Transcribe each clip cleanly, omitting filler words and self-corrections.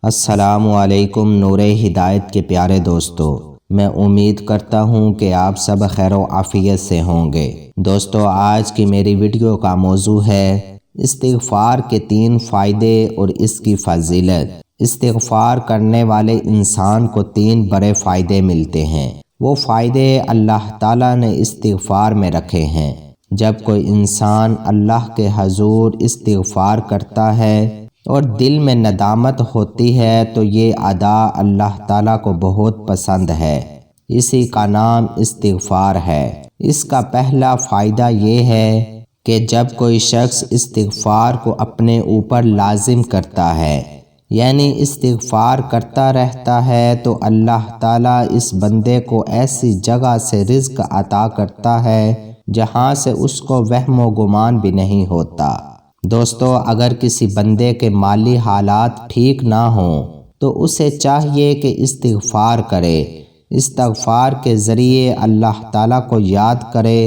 السلام علیکم نور ہدایت کے پیارے دوستو، میں امید کرتا ہوں کہ آپ سب خیر و عافیت سے ہوں گے۔ دوستو، آج کی میری ویڈیو کا موضوع ہے استغفار کے 3 فائدے اور اس کی فضیلت۔ استغفار کرنے والے انسان کو 3 بڑے فائدے ملتے ہیں۔ وہ فائدے اللہ تعالیٰ نے استغفار میں رکھے ہیں۔ جب کوئی انسان اللہ کے حضور استغفار کرتا ہے اور دل میں ندامت ہوتی ہے تو یہ ادا اللہ تعالیٰ کو بہت پسند ہے۔ اسی کا نام استغفار ہے۔ اس کا پہلا فائدہ یہ ہے کہ جب کوئی شخص استغفار کو اپنے اوپر لازم کرتا ہے، یعنی استغفار کرتا رہتا ہے، تو اللہ تعالیٰ اس بندے کو ایسی جگہ سے رزق عطا کرتا ہے جہاں سے اس کو وہم و گمان بھی نہیں ہوتا۔ دوستو، اگر کسی بندے کے مالی حالات ٹھیک نہ ہوں تو اسے چاہیے کہ استغفار کرے۔ استغفار کے ذریعے اللہ تعالیٰ کو یاد کرے۔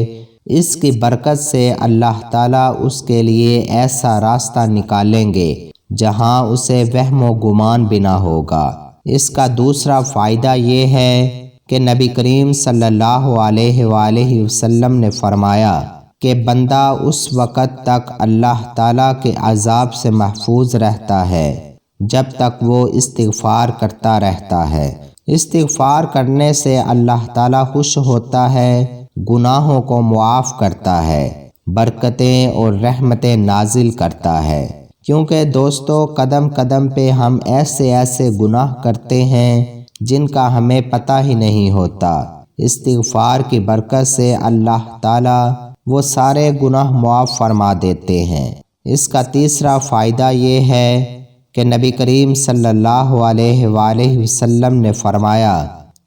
اس کی برکت سے اللہ تعالیٰ اس کے لیے ایسا راستہ نکالیں گے جہاں اسے وہم و گمان بھی نہ ہوگا۔ اس کا دوسرا فائدہ یہ ہے کہ نبی کریم صلی اللہ علیہ وآلہ وسلم نے فرمایا کہ بندہ اس وقت تک اللہ تعالیٰ کے عذاب سے محفوظ رہتا ہے جب تک وہ استغفار کرتا رہتا ہے۔ استغفار کرنے سے اللہ تعالیٰ خوش ہوتا ہے، گناہوں کو معاف کرتا ہے، برکتیں اور رحمتیں نازل کرتا ہے۔ کیونکہ دوستو، قدم قدم پہ ہم ایسے گناہ کرتے ہیں جن کا ہمیں پتہ ہی نہیں ہوتا۔ استغفار کی برکت سے اللہ تعالیٰ وہ سارے گناہ معاف فرما دیتے ہیں۔ اس کا تیسرا فائدہ یہ ہے کہ نبی کریم صلی اللہ علیہ وآلہ وسلم نے فرمایا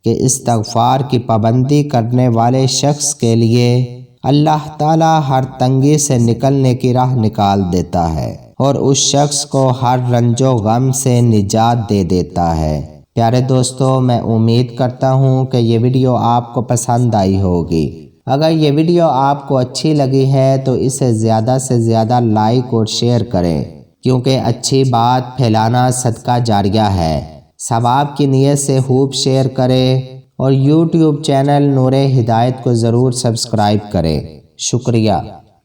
کہ استغفار کی پابندی کرنے والے شخص کے لیے اللہ تعالیٰ ہر تنگی سے نکلنے کی راہ نکال دیتا ہے اور اس شخص کو ہر رنج و غم سے نجات دے دیتا ہے۔ پیارے دوستو، میں امید کرتا ہوں کہ یہ ویڈیو آپ کو پسند آئی ہوگی۔ اگر یہ ویڈیو آپ کو اچھی لگی ہے تو اسے زیادہ سے زیادہ لائک اور شیئر کریں، کیونکہ اچھی بات پھیلانا صدقہ جاریہ ہے۔ ثواب کی نیت سے خوب شیئر کریں اور یوٹیوب چینل نور ہدایت کو ضرور سبسکرائب کریں۔ شکریہ۔